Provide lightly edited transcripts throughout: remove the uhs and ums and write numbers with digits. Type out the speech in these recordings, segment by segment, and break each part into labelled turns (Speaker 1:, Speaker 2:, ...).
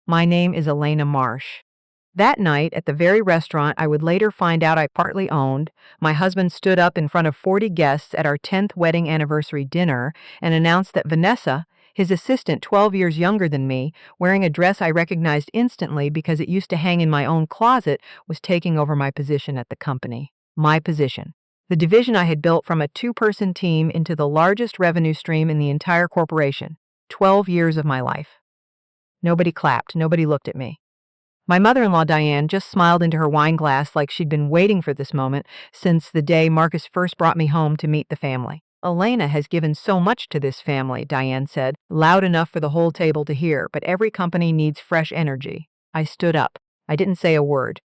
Speaker 1: My name is Elena Marsh. That night, at the very restaurant I would later find out I partly owned, my husband stood up in front of 40 guests at our 10th wedding anniversary dinner and announced that Vanessa, his assistant 12 years younger than me, wearing a dress I recognized instantly because it used to hang in my own closet, was taking over my position at the company. My position. The division I had built from a two-person team into the largest revenue stream in the entire corporation. 12 years of my life. Nobody clapped. Nobody looked at me. My mother-in-law, Diane, just smiled into her wine glass like she'd been waiting for this moment since the day Marcus first brought me home to meet the family. Elena has given so much to this family, Diane said, loud enough for the whole table to hear, but every company needs fresh energy. I stood up. I didn't say a word.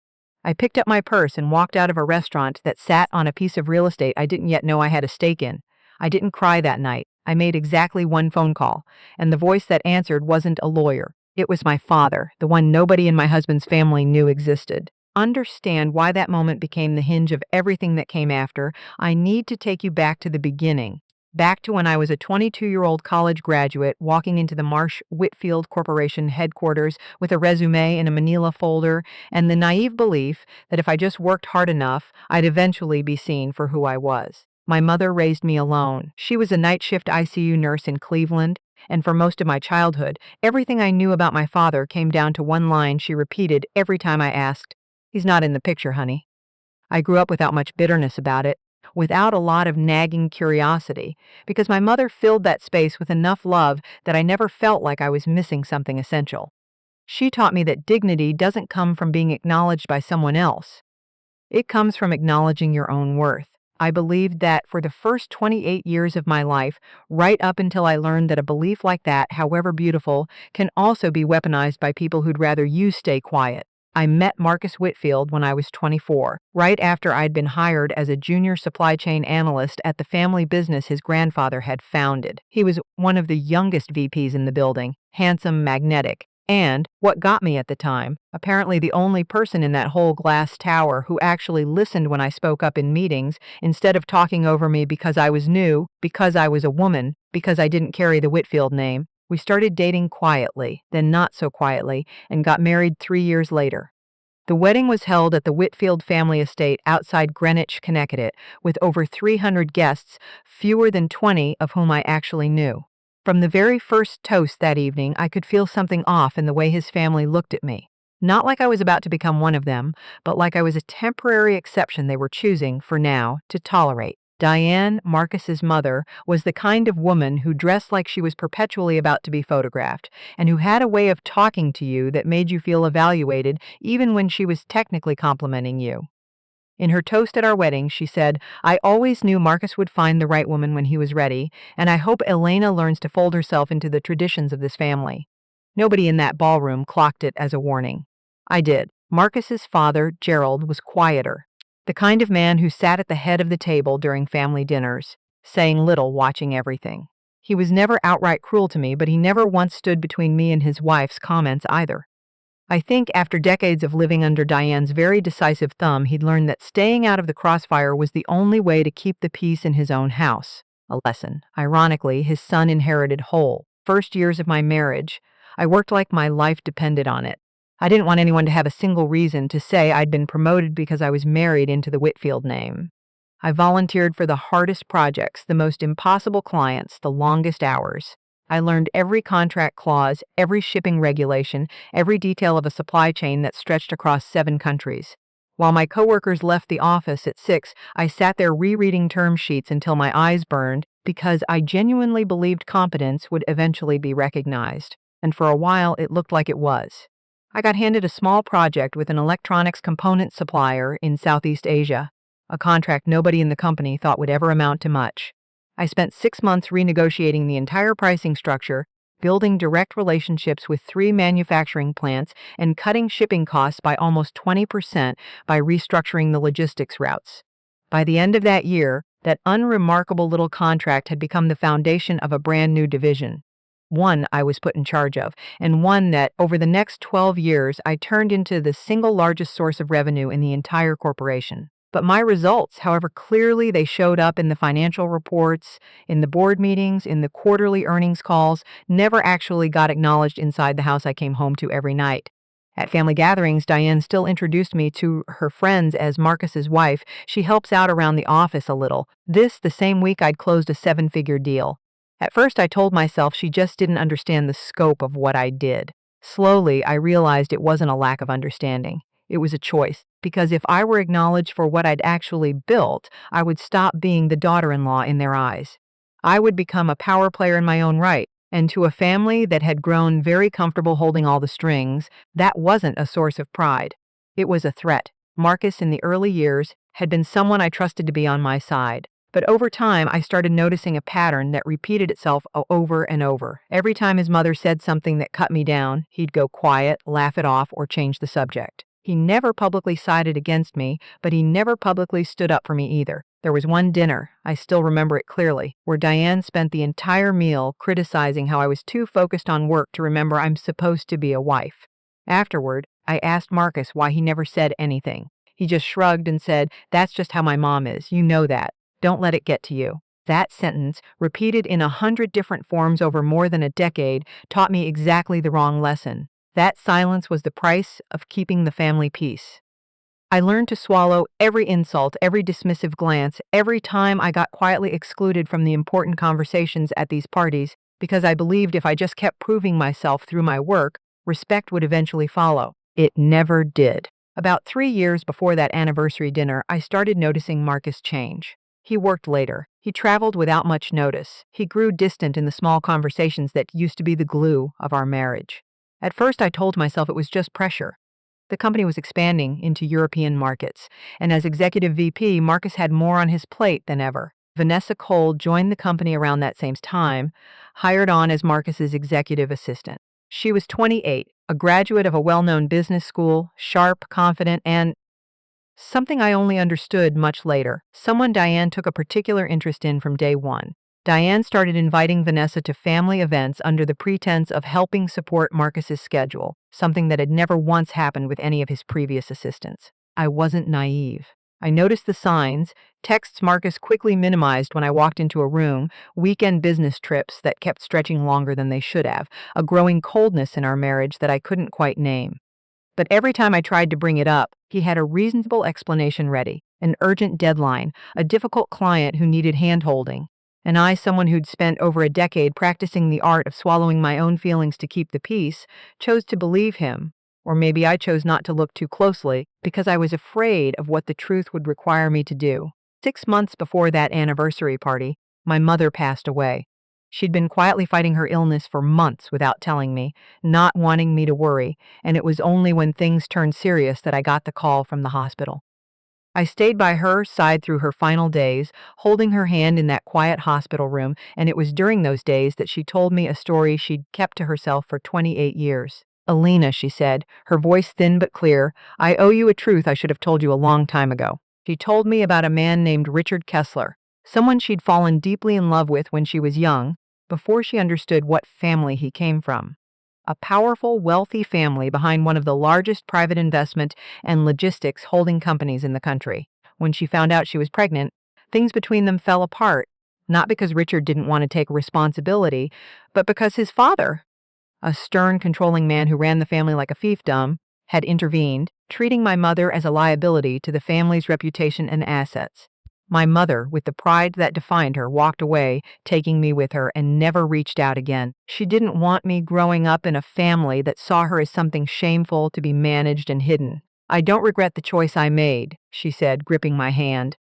Speaker 1: I picked up my purse and walked out of a restaurant that sat on a piece of real estate I didn't yet know I had a stake in. I didn't cry that night. I made exactly one phone call, and the voice that answered wasn't a lawyer. It was my father, the one nobody in my husband's family knew existed. Understand why that moment became the hinge of everything that came after. I need to take you back to the beginning. Back to when I was a 22-year-old college graduate walking into the Marsh Whitfield Corporation headquarters with a resume in a manila folder and the naive belief that if I just worked hard enough, I'd eventually be seen for who I was. My mother raised me alone. She was a night shift ICU nurse in Cleveland, and for most of my childhood, everything I knew about my father came down to one line she repeated every time I asked, "He's not in the picture, honey." I grew up without much bitterness about it, without a lot of nagging curiosity, because my mother filled that space with enough love that I never felt like I was missing something essential. She taught me that dignity doesn't come from being acknowledged by someone else. It comes from acknowledging your own worth. I believed that for the first 28 years of my life, right up until I learned that a belief like that, however beautiful, can also be weaponized by people who'd rather you stay quiet. I met Marcus Whitfield when I was 24, right after I'd been hired as a junior supply chain analyst at the family business his grandfather had founded. He was one of the youngest VPs in the building, handsome, magnetic, and, what got me at the time, apparently the only person in that whole glass tower who actually listened when I spoke up in meetings, instead of talking over me because I was new, because I was a woman, because I didn't carry the Whitfield name. We started dating quietly, then not so quietly, and got married 3 years later. The wedding was held at the Whitfield family estate outside Greenwich, Connecticut, with over 300 guests, fewer than 20 of whom I actually knew. From the very first toast that evening, I could feel something off in the way his family looked at me. Not like I was about to become one of them, but like I was a temporary exception they were choosing, for now, to tolerate. Diane, Marcus's mother, was the kind of woman who dressed like she was perpetually about to be photographed, and who had a way of talking to you that made you feel evaluated even when she was technically complimenting you. In her toast at our wedding, she said, "I always knew Marcus would find the right woman when he was ready, and I hope Elena learns to fold herself into the traditions of this family." Nobody in that ballroom clocked it as a warning. I did. Marcus's father, Gerald, was quieter, the kind of man who sat at the head of the table during family dinners, saying little, watching everything. He was never outright cruel to me, but he never once stood between me and his wife's comments either. I think after decades of living under Diane's very decisive thumb, he'd learned that staying out of the crossfire was the only way to keep the peace in his own house. A lesson, ironically, his son inherited whole. First years of my marriage, I worked like my life depended on it. I didn't want anyone to have a single reason to say I'd been promoted because I was married into the Whitfield name. I volunteered for the hardest projects, the most impossible clients, the longest hours. I learned every contract clause, every shipping regulation, every detail of a supply chain that stretched across 7 countries. While my coworkers left the office at 6, I sat there rereading term sheets until my eyes burned because I genuinely believed competence would eventually be recognized. And for a while, it looked like it was. I got handed a small project with an electronics component supplier in Southeast Asia, a contract nobody in the company thought would ever amount to much. I spent 6 months renegotiating the entire pricing structure, building direct relationships with 3 manufacturing plants, and cutting shipping costs by almost 20% by restructuring the logistics routes. By the end of that year, that unremarkable little contract had become the foundation of a brand new division. One I was put in charge of, and one that, over the next 12 years, I turned into the single largest source of revenue in the entire corporation. But my results, however clearly they showed up in the financial reports, in the board meetings, in the quarterly earnings calls, never actually got acknowledged inside the house I came home to every night. At family gatherings, Diane still introduced me to her friends as Marcus's wife. She helps out around the office a little. This the same week I'd closed a seven-figure deal. At first I told myself she just didn't understand the scope of what I did. Slowly, I realized it wasn't a lack of understanding. It was a choice, because if I were acknowledged for what I'd actually built, I would stop being the daughter-in-law in their eyes. I would become a power player in my own right, and to a family that had grown very comfortable holding all the strings, that wasn't a source of pride. It was a threat. Marcus, in the early years, had been someone I trusted to be on my side. But over time, I started noticing a pattern that repeated itself over and over. Every time his mother said something that cut me down, he'd go quiet, laugh it off, or change the subject. He never publicly sided against me, but he never publicly stood up for me either. There was one dinner, I still remember it clearly, where Diane spent the entire meal criticizing how I was too focused on work to remember I'm supposed to be a wife. Afterward, I asked Marcus why he never said anything. He just shrugged and said, "That's just how my mom is, you know that. Don't let it get to you." That sentence, repeated in 100 different forms over more than a decade, taught me exactly the wrong lesson. That silence was the price of keeping the family peace. I learned to swallow every insult, every dismissive glance, every time I got quietly excluded from the important conversations at these parties, because I believed if I just kept proving myself through my work, respect would eventually follow. It never did. About 3 years before that anniversary dinner, I started noticing Marcus change. He worked later. He traveled without much notice. He grew distant in the small conversations that used to be the glue of our marriage. At first, I told myself it was just pressure. The company was expanding into European markets, and as executive VP, Marcus had more on his plate than ever. Vanessa Cole joined the company around that same time, hired on as Marcus's executive assistant. She was 28, a graduate of a well-known business school, sharp, confident, and something I only understood much later, someone Diane took a particular interest in from day one. Diane started inviting Vanessa to family events under the pretense of helping support Marcus's schedule, something that had never once happened with any of his previous assistants. I wasn't naive. I noticed the signs, texts Marcus quickly minimized when I walked into a room, weekend business trips that kept stretching longer than they should have, a growing coldness in our marriage that I couldn't quite name. But every time I tried to bring it up, he had a reasonable explanation ready, an urgent deadline, a difficult client who needed hand-holding. And I, someone who'd spent over a decade practicing the art of swallowing my own feelings to keep the peace, chose to believe him. Or maybe I chose not to look too closely because I was afraid of what the truth would require me to do. 6 months before that anniversary party, my mother passed away. She'd been quietly fighting her illness for months without telling me, not wanting me to worry, and it was only when things turned serious that I got the call from the hospital. I stayed by her side through her final days, holding her hand in that quiet hospital room, and it was during those days that she told me a story she'd kept to herself for 28 years. "Alina," she said, her voice thin but clear, "I owe you a truth I should have told you a long time ago." She told me about a man named Richard Kessler, someone she'd fallen deeply in love with when she was young, before she understood what family he came from. A powerful, wealthy family behind one of the largest private investment and logistics holding companies in the country. When she found out she was pregnant, things between them fell apart, not because Richard didn't want to take responsibility, but because his father, a stern, controlling man who ran the family like a fiefdom, had intervened, treating my mother as a liability to the family's reputation and assets. My mother, with the pride that defined her, walked away, taking me with her, and never reached out again. She didn't want me growing up in a family that saw her as something shameful to be managed and hidden. "I don't regret the choice I made," she said, gripping my hand.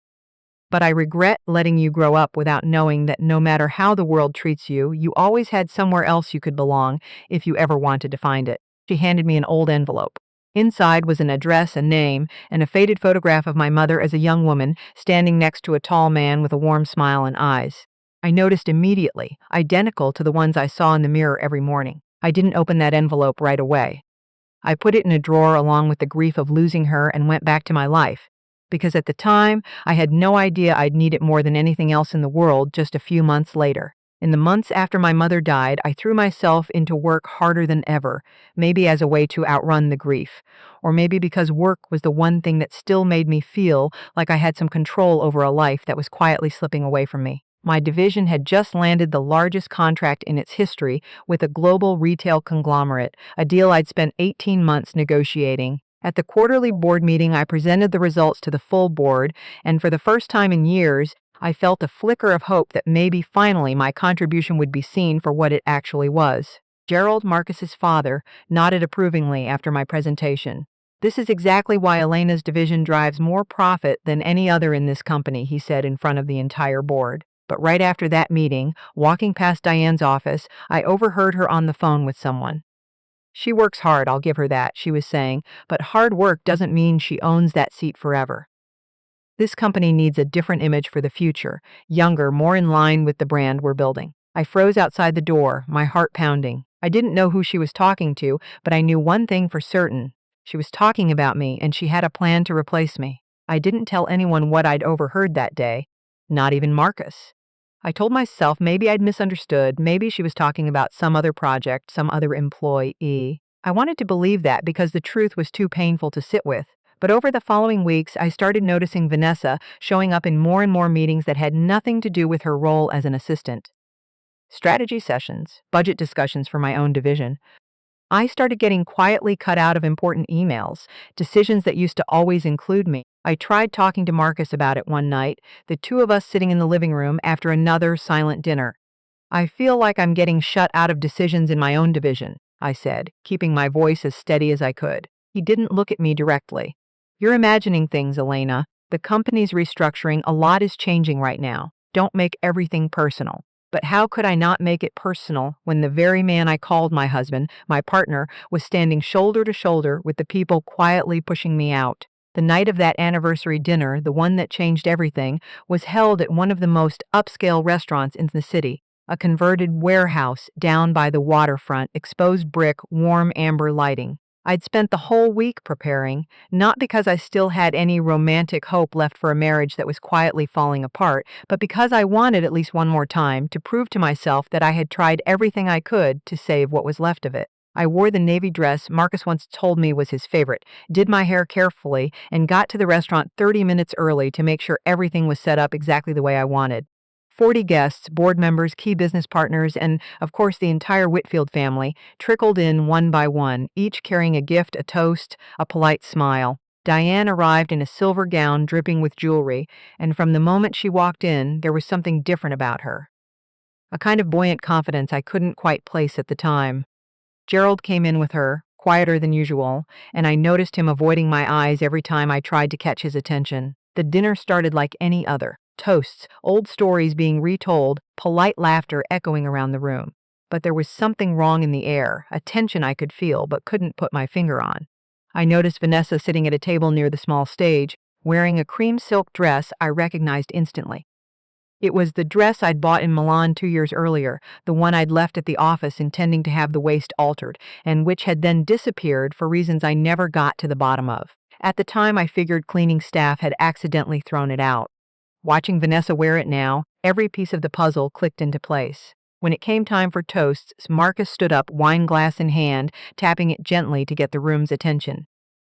Speaker 1: "But I regret letting you grow up without knowing that no matter how the world treats you, you always had somewhere else you could belong if you ever wanted to find it." She handed me an old envelope. Inside was an address, a name, and a faded photograph of my mother as a young woman standing next to a tall man with a warm smile and eyes. I noticed immediately, identical to the ones I saw in the mirror every morning. I didn't open that envelope right away. I put it in a drawer along with the grief of losing her and went back to my life, because at the time, I had no idea I'd need it more than anything else in the world just a few months later. In the months after my mother died, I threw myself into work harder than ever, maybe as a way to outrun the grief, or maybe because work was the one thing that still made me feel like I had some control over a life that was quietly slipping away from me. My division had just landed the largest contract in its history with a global retail conglomerate, a deal I'd spent 18 months negotiating. At the quarterly board meeting, I presented the results to the full board, and for the first time in years, I felt a flicker of hope that maybe finally my contribution would be seen for what it actually was. Gerald, Marcus's father, nodded approvingly after my presentation. "This is exactly why Elena's division drives more profit than any other in this company," he said in front of the entire board. But right after that meeting, walking past Diane's office, I overheard her on the phone with someone. "She works hard, I'll give her that," she was saying, "but hard work doesn't mean she owns that seat forever. This company needs a different image for the future, younger, more in line with the brand we're building." I froze outside the door, my heart pounding. I didn't know who she was talking to, but I knew one thing for certain. She was talking about me, and she had a plan to replace me. I didn't tell anyone what I'd overheard that day, not even Marcus. I told myself maybe I'd misunderstood, maybe she was talking about some other project, some other employee. I wanted to believe that because the truth was too painful to sit with. But over the following weeks, I started noticing Vanessa showing up in more and more meetings that had nothing to do with her role as an assistant. Strategy sessions, budget discussions for my own division. I started getting quietly cut out of important emails, decisions that used to always include me. I tried talking to Marcus about it one night, the two of us sitting in the living room after another silent dinner. "I feel like I'm getting shut out of decisions in my own division," I said, keeping my voice as steady as I could. He didn't look at me directly. "You're imagining things, Elena. The company's restructuring, a lot is changing right now. Don't make everything personal." But how could I not make it personal when the very man I called my husband, my partner, was standing shoulder to shoulder with the people quietly pushing me out? The night of that anniversary dinner, the one that changed everything, was held at one of the most upscale restaurants in the city, a converted warehouse down by the waterfront, exposed brick, warm amber lighting. I'd spent the whole week preparing, not because I still had any romantic hope left for a marriage that was quietly falling apart, but because I wanted at least one more time to prove to myself that I had tried everything I could to save what was left of it. I wore the navy dress Marcus once told me was his favorite, did my hair carefully, and got to the restaurant 30 minutes early to make sure everything was set up exactly the way I wanted. 40 guests, board members, key business partners, and, of course, the entire Whitfield family trickled in one by one, each carrying a gift, a toast, a polite smile. Diane arrived in a silver gown dripping with jewelry, and from the moment she walked in, there was something different about her. A kind of buoyant confidence I couldn't quite place at the time. Gerald came in with her, quieter than usual, and I noticed him avoiding my eyes every time I tried to catch his attention. The dinner started like any other. Toasts, old stories being retold, polite laughter echoing around the room. But there was something wrong in the air, a tension I could feel but couldn't put my finger on. I noticed Vanessa sitting at a table near the small stage, wearing a cream silk dress I recognized instantly. It was the dress I'd bought in Milan 2 years earlier, the one I'd left at the office intending to have the waist altered, and which had then disappeared for reasons I never got to the bottom of. At the time, I figured cleaning staff had accidentally thrown it out. Watching Vanessa wear it now, every piece of the puzzle clicked into place. When it came time for toasts, Marcus stood up, wine glass in hand, tapping it gently to get the room's attention.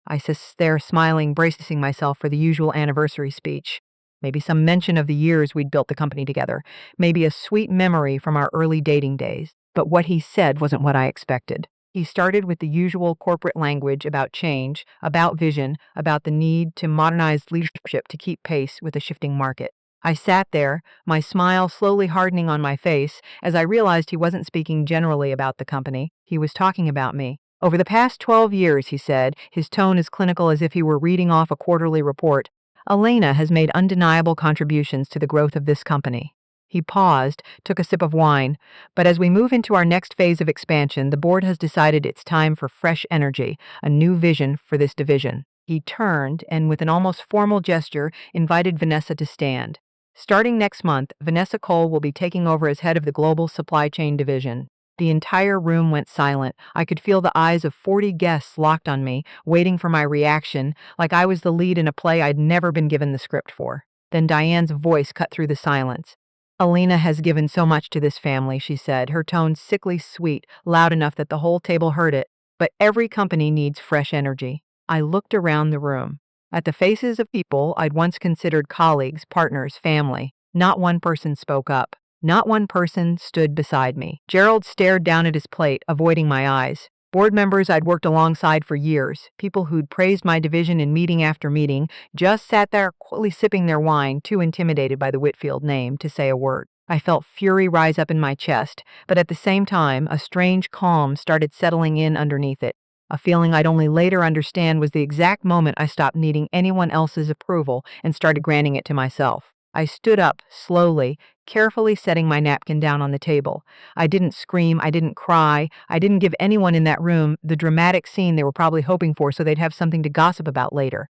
Speaker 1: I sat there smiling, bracing myself for the usual anniversary speech. Maybe some mention of the years we'd built the company together. Maybe a sweet memory from our early dating days. But what he said wasn't what I expected. He started with the usual corporate language about change, about vision, about the need to modernize leadership to keep pace with the shifting market. I sat there, my smile slowly hardening on my face, as I realized he wasn't speaking generally about the company. He was talking about me. "Over the past 12 years, he said, his tone as clinical as if he were reading off a quarterly report, "Elena has made undeniable contributions to the growth of this company." He paused, took a sip of wine. "But as we move into our next phase of expansion, the board has decided it's time for fresh energy, a new vision for this division." He turned and, with an almost formal gesture, invited Vanessa to stand. "Starting next month, Vanessa Cole will be taking over as head of the Global Supply Chain Division." The entire room went silent. I could feel the eyes of 40 guests locked on me, waiting for my reaction, like I was the lead in a play I'd never been given the script for. Then Diane's voice cut through the silence. Alina has given so much to this family, she said, her tone sickly sweet, loud enough that the whole table heard it. But every company needs fresh energy. I looked around the room. At the faces of people I'd once considered colleagues, partners, family. Not one person spoke up. Not one person stood beside me. Gerald stared down at his plate, avoiding my eyes. Board members I'd worked alongside for years, people who'd praised my division in meeting after meeting, just sat there quietly sipping their wine, too intimidated by the Whitfield name to say a word. I felt fury rise up in my chest, but at the same time, a strange calm started settling in underneath it. A feeling I'd only later understand was the exact moment I stopped needing anyone else's approval and started granting it to myself. I stood up, slowly, carefully setting my napkin down on the table. I didn't scream, I didn't cry, I didn't give anyone in that room the dramatic scene they were probably hoping for so they'd have something to gossip about later.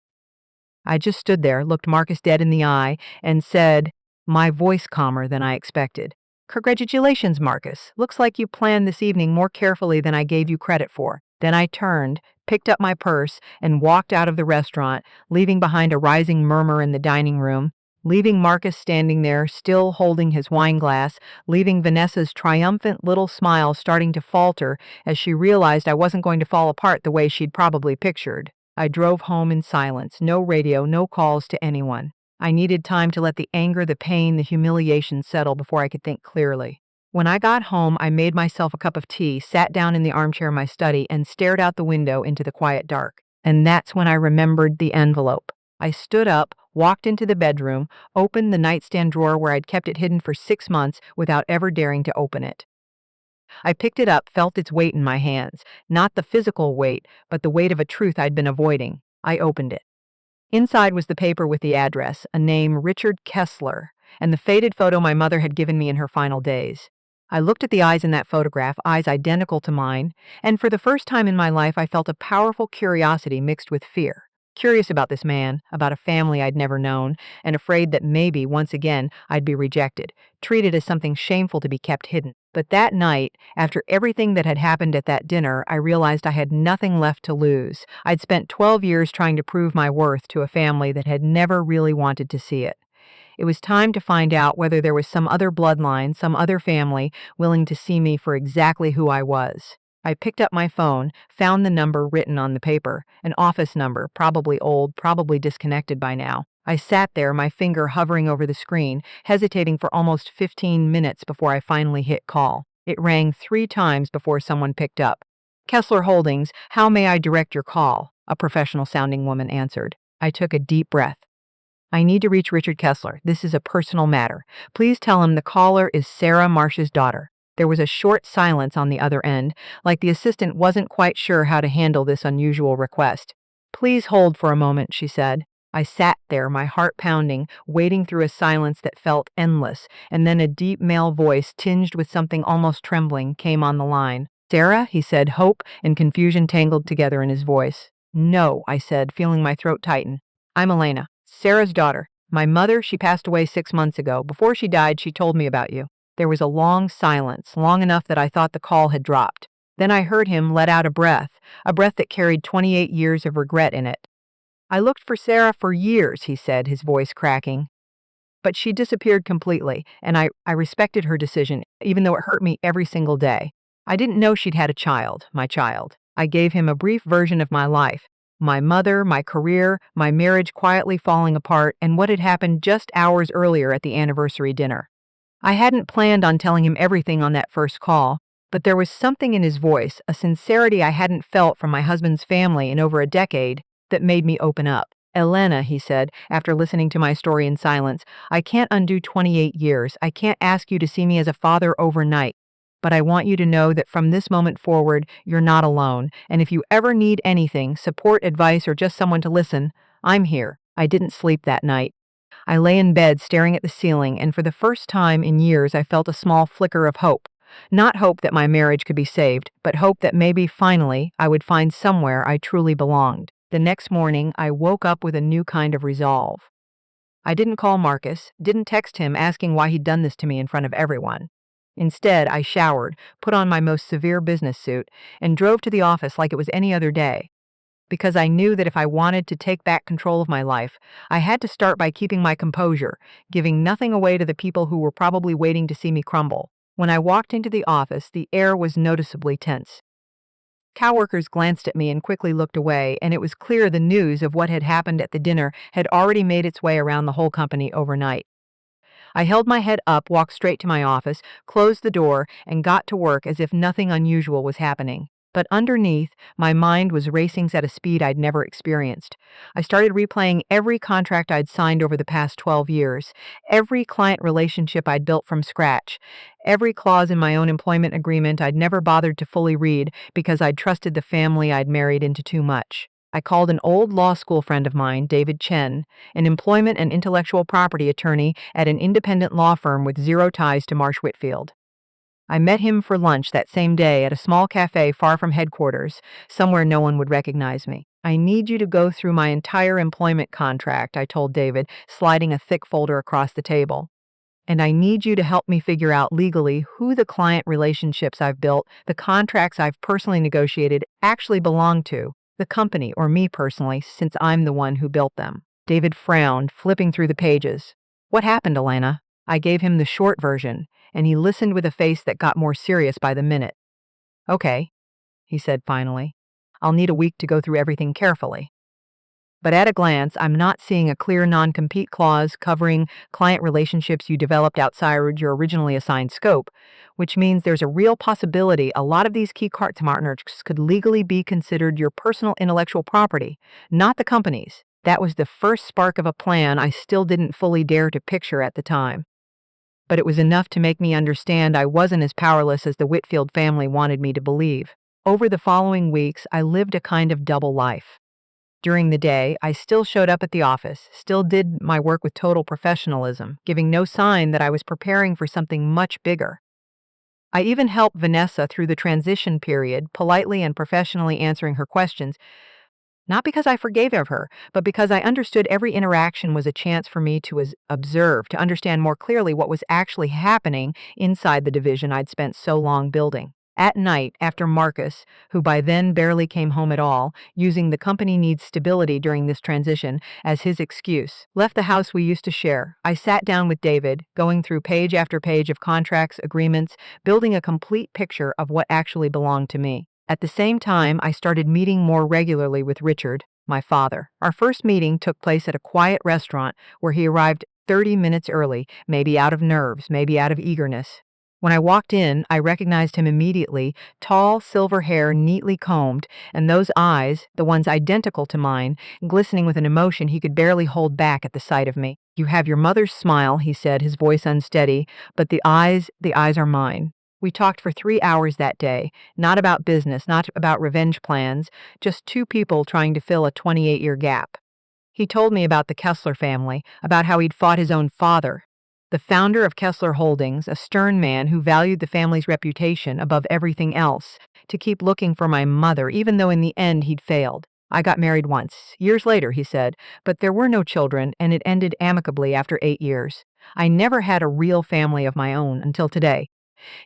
Speaker 1: I just stood there, looked Marcus dead in the eye, and said, my voice calmer than I expected, "Congratulations, Marcus. Looks like you planned this evening more carefully than I gave you credit for." Then I turned, picked up my purse, and walked out of the restaurant, leaving behind a rising murmur in the dining room, leaving Marcus standing there, still holding his wine glass, leaving Vanessa's triumphant little smile starting to falter as she realized I wasn't going to fall apart the way she'd probably pictured. I drove home in silence, no radio, no calls to anyone. I needed time to let the anger, the pain, the humiliation settle before I could think clearly. When I got home, I made myself a cup of tea, sat down in the armchair in my study, and stared out the window into the quiet dark. And that's when I remembered the envelope. I stood up, walked into the bedroom, opened the nightstand drawer where I'd kept it hidden for 6 months without ever daring to open it. I picked it up, felt its weight in my hands. Not the physical weight, but the weight of a truth I'd been avoiding. I opened it. Inside was the paper with the address, a name, Richard Kessler, and the faded photo my mother had given me in her final days. I looked at the eyes in that photograph, eyes identical to mine, and for the first time in my life I felt a powerful curiosity mixed with fear. Curious about this man, about a family I'd never known, and afraid that maybe, once again, I'd be rejected, treated as something shameful to be kept hidden. But that night, after everything that had happened at that dinner, I realized I had nothing left to lose. I'd spent 12 years trying to prove my worth to a family that had never really wanted to see it. It was time to find out whether there was some other bloodline, some other family willing to see me for exactly who I was. I picked up my phone, found the number written on the paper, an office number, probably old, probably disconnected by now. I sat there, my finger hovering over the screen, hesitating for almost 15 minutes before I finally hit call. It rang 3 times before someone picked up. "Kessler Holdings, how may I direct your call?" a professional-sounding woman answered. I took a deep breath. "I need to reach Richard Kessler. This is a personal matter. Please tell him the caller is Sarah Marsh's daughter." There was a short silence on the other end, like the assistant wasn't quite sure how to handle this unusual request. "Please hold for a moment," she said. I sat there, my heart pounding, waiting through a silence that felt endless, and then a deep male voice, tinged with something almost trembling, came on the line. "Sarah?" he said, hope and confusion tangled together in his voice. "No," I said, feeling my throat tighten. "I'm Elena, Sarah's daughter. My mother, she passed away 6 months ago. Before she died, she told me about you." There was a long silence, long enough that I thought the call had dropped. Then I heard him let out a breath that carried 28 years of regret in it. "I looked for Sarah for years," he said, his voice cracking. "But she disappeared completely, and I respected her decision, even though it hurt me every single day. I didn't know she'd had a child, my child." I gave him a brief version of my life. My mother, my career, my marriage quietly falling apart, and what had happened just hours earlier at the anniversary dinner. I hadn't planned on telling him everything on that first call, but there was something in his voice, a sincerity I hadn't felt from my husband's family in over a decade, that made me open up. "Elena," he said, after listening to my story in silence, "I can't undo 28 years. I can't ask you to see me as a father overnight. But I want you to know that from this moment forward, you're not alone. And if you ever need anything, support, advice, or just someone to listen, I'm here." I didn't sleep that night. I lay in bed staring at the ceiling, and for the first time in years I felt a small flicker of hope. Not hope that my marriage could be saved, but hope that maybe finally I would find somewhere I truly belonged. The next morning, I woke up with a new kind of resolve. I didn't call Marcus, didn't text him asking why he'd done this to me in front of everyone. Instead, I showered, put on my most severe business suit, and drove to the office like it was any other day. because I knew that if I wanted to take back control of my life, I had to start by keeping my composure, giving nothing away to the people who were probably waiting to see me crumble. When I walked into the office, the air was noticeably tense. Coworkers glanced at me and quickly looked away, and it was clear the news of what had happened at the dinner had already made its way around the whole company overnight. I held my head up, walked straight to my office, closed the door, and got to work as if nothing unusual was happening. But underneath, my mind was racing at a speed I'd never experienced. I started replaying every contract I'd signed over the past 12 years, every client relationship I'd built from scratch, every clause in my own employment agreement I'd never bothered to fully read because I'd trusted the family I'd married into too much. I called an old law school friend of mine, David Chen, an employment and intellectual property attorney at an independent law firm with zero ties to Marsh Whitfield. I met him for lunch that same day at a small cafe far from headquarters, somewhere no one would recognize me. "I need you to go through my entire employment contract," I told David, sliding a thick folder across the table. "And I need you to help me figure out legally who the client relationships I've built, the contracts I've personally negotiated, actually belong to, the company or me personally, since I'm the one who built them." David frowned, flipping through the pages. "What happened, Elena?" I gave him the short version, and he listened with a face that got more serious by the minute. "Okay," he said finally. "I'll need a week to go through everything carefully. But at a glance, I'm not seeing a clear non-compete clause covering client relationships you developed outside your originally assigned scope, which means there's a real possibility a lot of these key partners could legally be considered your personal intellectual property, not the company's." That was the first spark of a plan I still didn't fully dare to picture at the time. But it was enough to make me understand I wasn't as powerless as the Whitfield family wanted me to believe. Over the following weeks, I lived a kind of double life. During the day, I still showed up at the office, still did my work with total professionalism, giving no sign that I was preparing for something much bigger. I even helped Vanessa through the transition period, politely and professionally answering her questions, not because I forgave of her, but because I understood every interaction was a chance for me to observe, to understand more clearly what was actually happening inside the division I'd spent so long building. At night, after Marcus, who by then barely came home at all, using the company needs stability during this transition as his excuse, left the house we used to share, I sat down with David, going through page after page of contracts, agreements, building a complete picture of what actually belonged to me. At the same time, I started meeting more regularly with Richard, my father. Our first meeting took place at a quiet restaurant where he arrived 30 minutes early, maybe out of nerves, maybe out of eagerness. When I walked in, I recognized him immediately, tall, silver hair neatly combed, and those eyes, the ones identical to mine, glistening with an emotion he could barely hold back at the sight of me. "You have your mother's smile," he said, his voice unsteady, "but the eyes are mine." We talked for 3 hours that day, not about business, not about revenge plans, just two people trying to fill a 28-year gap. He told me about the Kessler family, about how he'd fought his own father, the founder of Kessler Holdings, a stern man who valued the family's reputation above everything else, to keep looking for my mother, even though in the end he'd failed. "I got married once, years later," he said, "but there were no children, and it ended amicably after 8 years. I never had a real family of my own until today."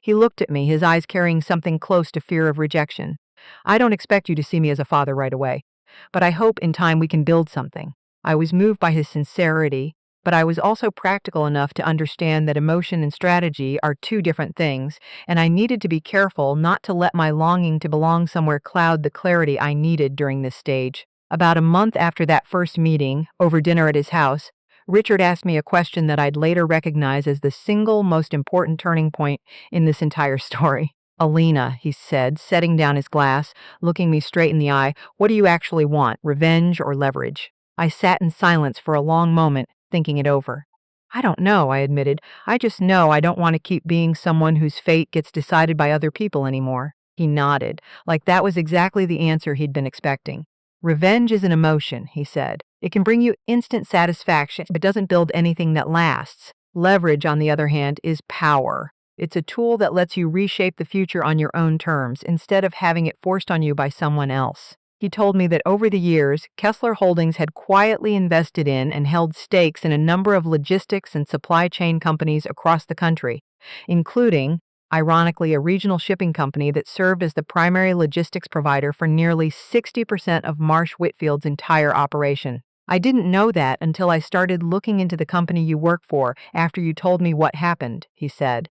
Speaker 1: He looked at me, his eyes carrying something close to fear of rejection. "I don't expect you to see me as a father right away, but I hope in time we can build something." I was moved by his sincerity, but I was also practical enough to understand that emotion and strategy are two different things, and I needed to be careful not to let my longing to belong somewhere cloud the clarity I needed during this stage. About a month after that first meeting, over dinner at his house, Richard asked me a question that I'd later recognize as the single most important turning point in this entire story. "Alina," he said, setting down his glass, looking me straight in the eye, "what do you actually want, revenge or leverage?" I sat in silence for a long moment, thinking it over. "I don't know," I admitted. "I just know I don't want to keep being someone whose fate gets decided by other people anymore." He nodded, like that was exactly the answer he'd been expecting. "Revenge is an emotion," he said. "It can bring you instant satisfaction, but doesn't build anything that lasts. Leverage, on the other hand, is power. It's a tool that lets you reshape the future on your own terms instead of having it forced on you by someone else." He told me that over the years, Kessler Holdings had quietly invested in and held stakes in a number of logistics and supply chain companies across the country, including, ironically a regional shipping company that served as the primary logistics provider for nearly 60% of Marsh Whitfield's entire operation. I didn't know that until I started looking into the company you work for after you told me what happened, he said.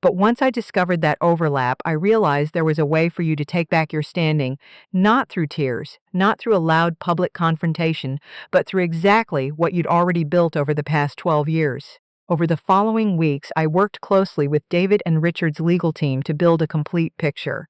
Speaker 1: But once I discovered that overlap, I realized there was a way for you to take back your standing, not through tears, not through a loud public confrontation, but through exactly what you'd already built over the past 12 years. Over the following weeks, I worked closely with David and Richard's legal team to build a complete picture.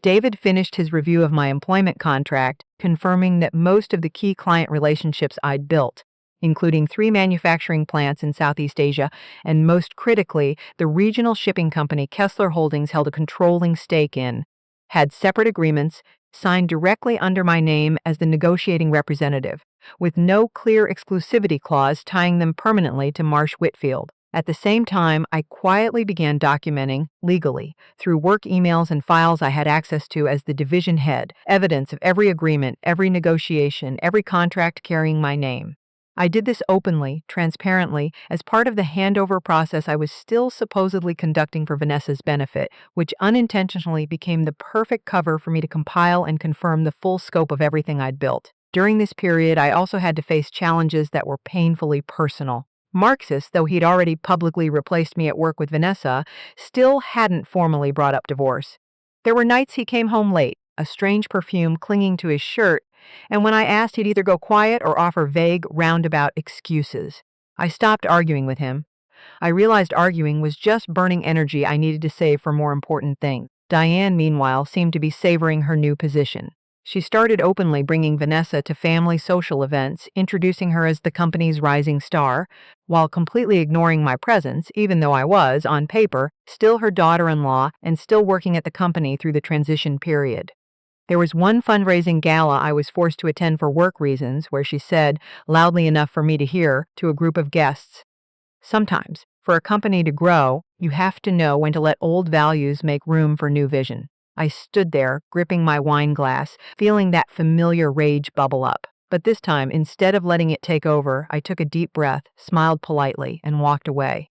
Speaker 1: David finished his review of my employment contract, confirming that most of the key client relationships I'd built, including 3 manufacturing plants in Southeast Asia, and most critically, the regional shipping company Kessler Holdings held a controlling stake in, had separate agreements signed directly under my name as the negotiating representative, with no clear exclusivity clause tying them permanently to Marsh Whitfield. At the same time, I quietly began documenting, legally, through work emails and files I had access to as the division head, evidence of every agreement, every negotiation, every contract carrying my name. I did this openly, transparently, as part of the handover process I was still supposedly conducting for Vanessa's benefit, which unintentionally became the perfect cover for me to compile and confirm the full scope of everything I'd built. During this period, I also had to face challenges that were painfully personal. Marxist, though he'd already publicly replaced me at work with Vanessa, still hadn't formally brought up divorce. There were nights he came home late, a strange perfume clinging to his shirt, and when I asked, he'd either go quiet or offer vague, roundabout excuses. I stopped arguing with him. I realized arguing was just burning energy I needed to save for more important things. Diane, meanwhile, seemed to be savoring her new position. She started openly bringing Vanessa to family social events, introducing her as the company's rising star, while completely ignoring my presence, even though I was, on paper, still her daughter-in-law and still working at the company through the transition period. There was one fundraising gala I was forced to attend for work reasons where she said, loudly enough for me to hear, to a group of guests, "Sometimes, for a company to grow, you have to know when to let old values make room for new vision." I stood there, gripping my wine glass, feeling that familiar rage bubble up. But this time, instead of letting it take over, I took a deep breath, smiled politely, and walked away.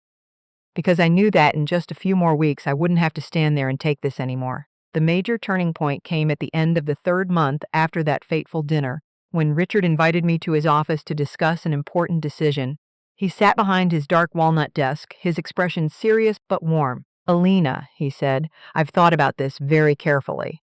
Speaker 1: Because I knew that in just a few more weeks I wouldn't have to stand there and take this anymore. The major turning point came at the end of the 3rd month after that fateful dinner, when Richard invited me to his office to discuss an important decision. He sat behind his dark walnut desk, his expression serious but warm. "Alina," he said, "I've thought about this very carefully.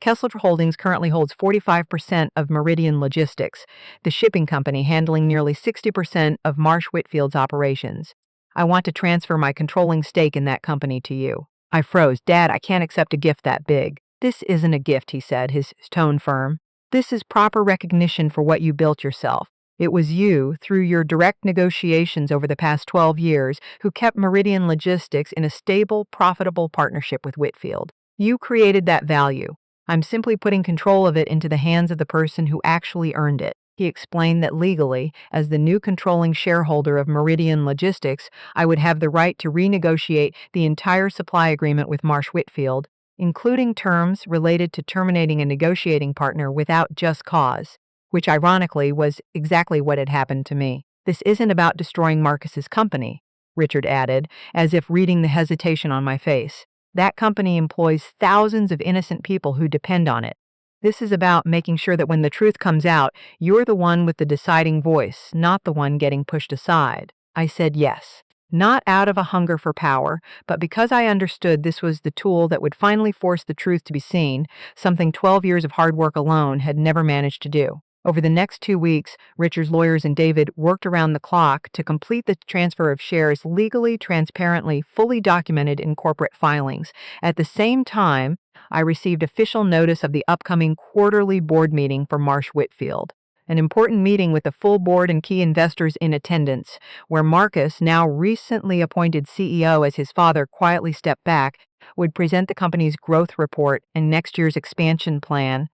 Speaker 1: Kessler Holdings currently holds 45% of Meridian Logistics, the shipping company handling nearly 60% of Marsh Whitfield's operations. I want to transfer my controlling stake in that company to you." I froze. "Dad, I can't accept a gift that big." "This isn't a gift," he said, his tone firm. "This is proper recognition for what you built yourself. It was you, through your direct negotiations over the past 12 years, who kept Meridian Logistics in a stable, profitable partnership with Whitfield. You created that value. I'm simply putting control of it into the hands of the person who actually earned it." He explained that legally, as the new controlling shareholder of Meridian Logistics, I would have the right to renegotiate the entire supply agreement with Marsh Whitfield, including terms related to terminating a negotiating partner without just cause, which ironically was exactly what had happened to me. "This isn't about destroying Marcus's company," Richard added, as if reading the hesitation on my face. "That company employs thousands of innocent people who depend on it. This is about making sure that when the truth comes out, you're the one with the deciding voice, not the one getting pushed aside." I said yes. Not out of a hunger for power, but because I understood this was the tool that would finally force the truth to be seen, something 12 years of hard work alone had never managed to do. Over the next 2 weeks, Richard's lawyers and David worked around the clock to complete the transfer of shares legally, transparently, fully documented in corporate filings. At the same time, I received official notice of the upcoming quarterly board meeting for Marsh Whitfield, an important meeting with the full board and key investors in attendance, where Marcus, now recently appointed CEO as his father quietly stepped back, would present the company's growth report and next year's expansion plan,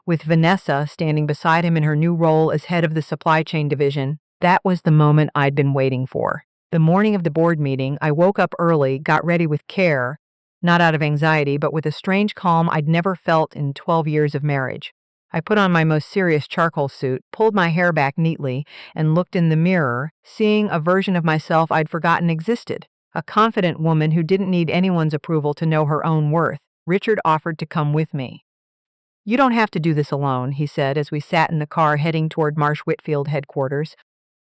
Speaker 1: with Vanessa standing beside him in her new role as head of the supply chain division. That was the moment I'd been waiting for. The morning of the board meeting, I woke up early, got ready with care, not out of anxiety, but with a strange calm I'd never felt in 12 years of marriage. I put on my most serious charcoal suit, pulled my hair back neatly, and looked in the mirror, seeing a version of myself I'd forgotten existed. A confident woman who didn't need anyone's approval to know her own worth. Richard offered to come with me. "You don't have to do this alone," he said as we sat in the car heading toward Marsh Whitfield headquarters.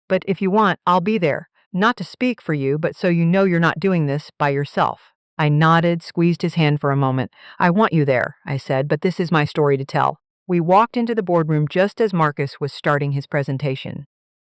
Speaker 1: "But if you want, I'll be there. Not to speak for you, but so you know you're not doing this by yourself." I nodded, squeezed his hand for a moment. "I want you there," I said, "but this is my story to tell." We walked into the boardroom just as Marcus was starting his presentation.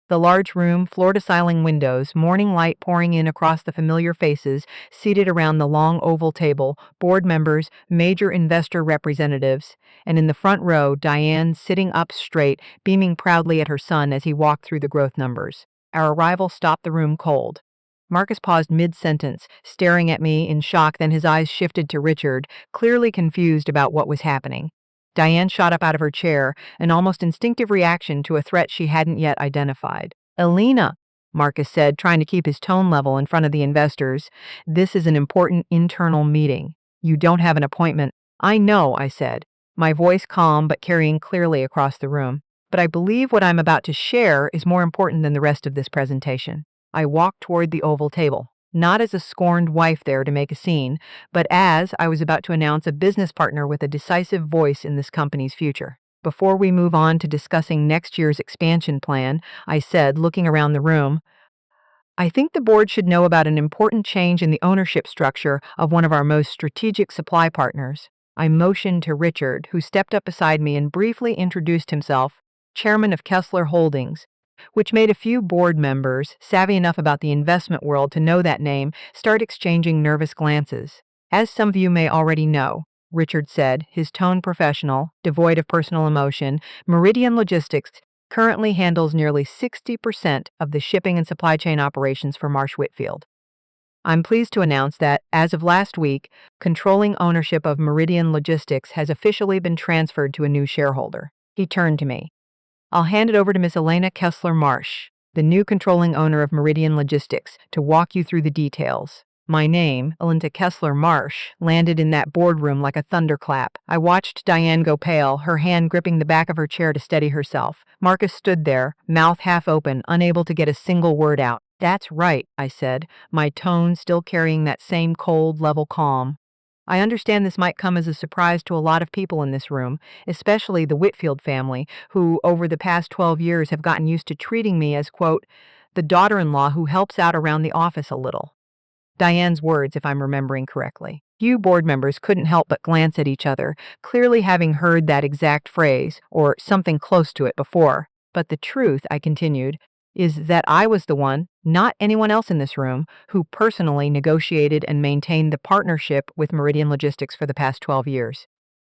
Speaker 1: The large room, floor-to-ceiling windows, morning light pouring in across the familiar faces seated around the long oval table, board members, major investor representatives, and in the front row, Diane sitting up straight, beaming proudly at her son as he walked through the growth numbers. Our arrival stopped the room cold. Marcus paused mid-sentence, staring at me in shock, then his eyes shifted to Richard, clearly confused about what was happening. Diane shot up out of her chair, an almost instinctive reaction to a threat she hadn't yet identified. "Elena," Marcus said, trying to keep his tone level in front of the investors, "this is an important internal meeting. You don't have an appointment." "I know," I said, my voice calm but carrying clearly across the room. "But I believe what I'm about to share is more important than the rest of this presentation." I walked toward the oval table, not as a scorned wife there to make a scene, but as I was about to announce a business partner with a decisive voice in this company's future. "Before we move on to discussing next year's expansion plan," I said, looking around the room, "I think the board should know about an important change in the ownership structure of one of our most strategic supply partners." I motioned to Richard, who stepped up beside me and briefly introduced himself, chairman of Kessler Holdings, which made a few board members, savvy enough about the investment world to know that name, start exchanging nervous glances. "As some of you may already know," Richard said, his tone professional, devoid of personal emotion, Meridian Logistics currently handles nearly 60% of the shipping and supply chain operations for Marsh Whitfield. "I'm pleased to announce that, as of last week, controlling ownership of Meridian Logistics has officially been transferred to a new shareholder." He turned to me. "I'll hand it over to Miss Elena Kessler Marsh, the new controlling owner of Meridian Logistics, to walk you through the details." My name, Elena Kessler Marsh, landed in that boardroom like a thunderclap. I watched Diane go pale, her hand gripping the back of her chair to steady herself. Marcus stood there, mouth half open, unable to get a single word out. "That's right," I said, my tone still carrying that same cold, level calm. "I understand this might come as a surprise to a lot of people in this room, especially the Whitfield family, who, over the past 12 years, have gotten used to treating me as, quote, the daughter-in-law who helps out around the office a little." Diane's words, if I'm remembering correctly. Few board members couldn't help but glance at each other, clearly having heard that exact phrase, or something close to it before. "But the truth," I continued, "is that I was the one, not anyone else in this room, who personally negotiated and maintained the partnership with Meridian Logistics for the past 12 years.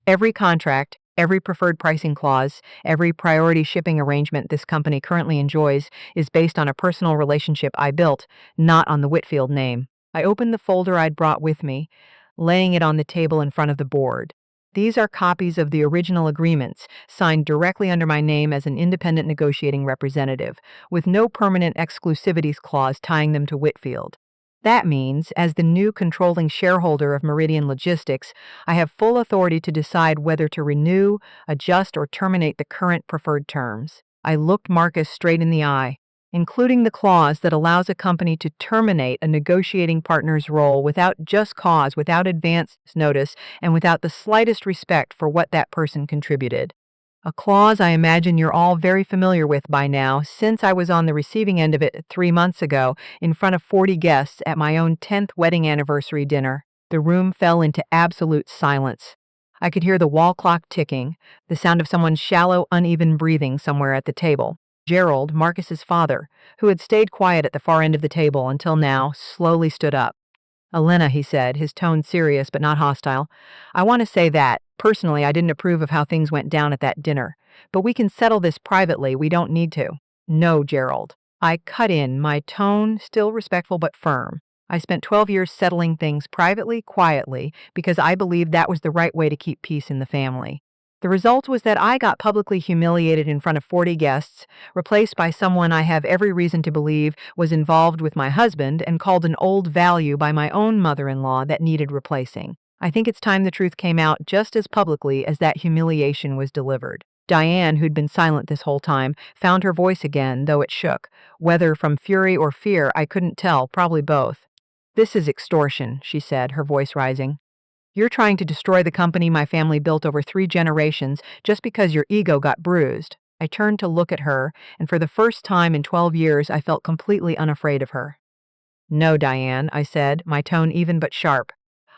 Speaker 1: Every contract, every preferred pricing clause, every priority shipping arrangement this company currently enjoys is based on a personal relationship I built, not on the Whitfield name." I opened the folder I'd brought with me, laying it on the table in front of the board. "These are copies of the original agreements, signed directly under my name as an independent negotiating representative, with no permanent exclusivities clause tying them to Whitfield. That means, as the new controlling shareholder of Meridian Logistics, I have full authority to decide whether to renew, adjust, or terminate the current preferred terms." I looked Marcus straight in the eye. "Including the clause that allows a company to terminate a negotiating partner's role without just cause, without advance notice, and without the slightest respect for what that person contributed. A clause I imagine you're all very familiar with by now, since I was on the receiving end of it 3 months ago in front of 40 guests at my own 10th wedding anniversary dinner." The room fell into absolute silence. I could hear the wall clock ticking, the sound of someone's shallow, uneven breathing somewhere at the table. Gerald, Marcus's father, who had stayed quiet at the far end of the table until now, slowly stood up. "Elena," he said, his tone serious but not hostile, "I want to say that, personally, I didn't approve of how things went down at that dinner. But we can settle this privately, we don't need to." "No, Gerald." I cut in, my tone still respectful but firm. "I spent 12 years settling things privately, quietly, because I believed that was the right way to keep peace in the family. The result was that I got publicly humiliated in front of 40 guests, replaced by someone I have every reason to believe was involved with my husband, and called an old value by my own mother-in-law that needed replacing. I think it's time the truth came out just as publicly as that humiliation was delivered." Diane, who'd been silent this whole time, found her voice again, though it shook. Whether from fury or fear, I couldn't tell, probably both. "This is extortion," she said, her voice rising. "You're trying to destroy the company my family built over 3 generations just because your ego got bruised." I turned to look at her, and for the first time in 12 years, I felt completely unafraid of her. "No, Diane," I said, my tone even but sharp.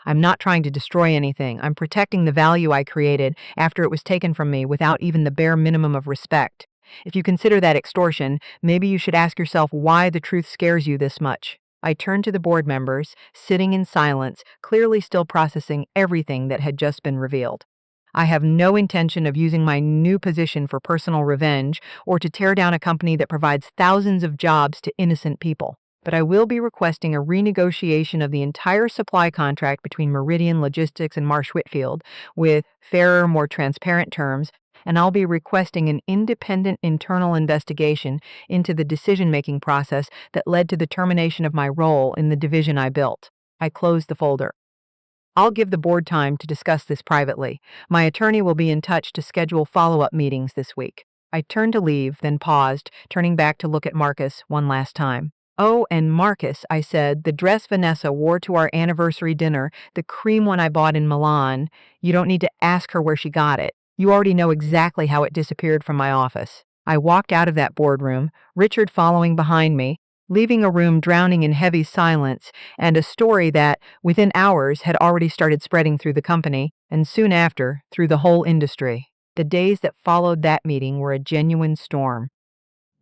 Speaker 1: "I'm not trying to destroy anything. I'm protecting the value I created after it was taken from me without even the bare minimum of respect. If you consider that extortion, maybe you should ask yourself why the truth scares you this much." I turned to the board members, sitting in silence, clearly still processing everything that had just been revealed. "I have no intention of using my new position for personal revenge or to tear down a company that provides thousands of jobs to innocent people. But I will be requesting a renegotiation of the entire supply contract between Meridian Logistics and Marsh Whitfield with fairer, more transparent terms, and I'll be requesting an independent internal investigation into the decision-making process that led to the termination of my role in the division I built." I closed the folder. "I'll give the board time to discuss this privately. My attorney will be in touch to schedule follow-up meetings this week." I turned to leave, then paused, turning back to look at Marcus one last time. "Oh, and Marcus," I said, "the dress Vanessa wore to our anniversary dinner, the cream one I bought in Milan, you don't need to ask her where she got it. You already know exactly how it disappeared from my office." I walked out of that boardroom, Richard following behind me, leaving a room drowning in heavy silence and a story that, within hours, had already started spreading through the company, and soon after, through the whole industry. The days that followed that meeting were a genuine storm.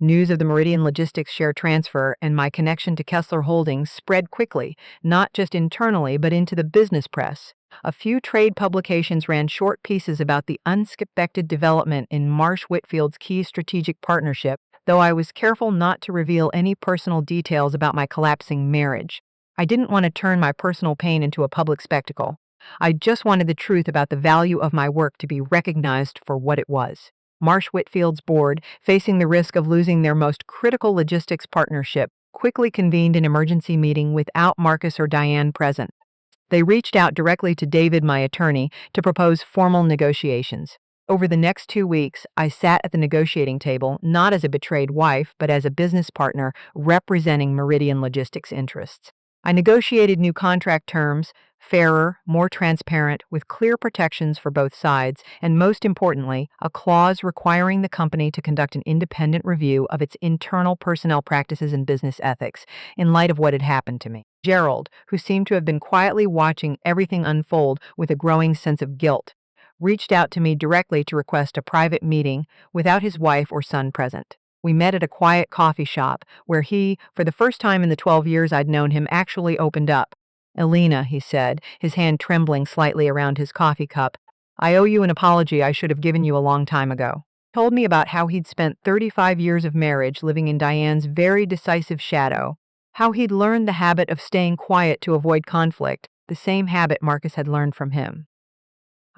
Speaker 1: News of the Meridian Logistics share transfer and my connection to Kessler Holdings spread quickly, not just internally but into the business press. A few trade publications ran short pieces about the unexpected development in Marsh Whitfield's key strategic partnership, though I was careful not to reveal any personal details about my collapsing marriage. I didn't want to turn my personal pain into a public spectacle. I just wanted the truth about the value of my work to be recognized for what it was. Marsh Whitfield's board, facing the risk of losing their most critical logistics partnership, quickly convened an emergency meeting without Marcus or Diane present. They reached out directly to David, my attorney, to propose formal negotiations. Over the next 2 weeks, I sat at the negotiating table, not as a betrayed wife, but as a business partner representing Meridian Logistics interests. I negotiated new contract terms, fairer, more transparent, with clear protections for both sides, and most importantly, a clause requiring the company to conduct an independent review of its internal personnel practices and business ethics, in light of what had happened to me. Gerald, who seemed to have been quietly watching everything unfold with a growing sense of guilt, reached out to me directly to request a private meeting without his wife or son present. We met at a quiet coffee shop where he, for the first time in the 12 years I'd known him, actually opened up. "Elena," he said, his hand trembling slightly around his coffee cup, "I owe you an apology I should have given you a long time ago." Told me about how he'd spent 35 years of marriage living in Diane's very decisive shadow, how he'd learned the habit of staying quiet to avoid conflict, the same habit Marcus had learned from him.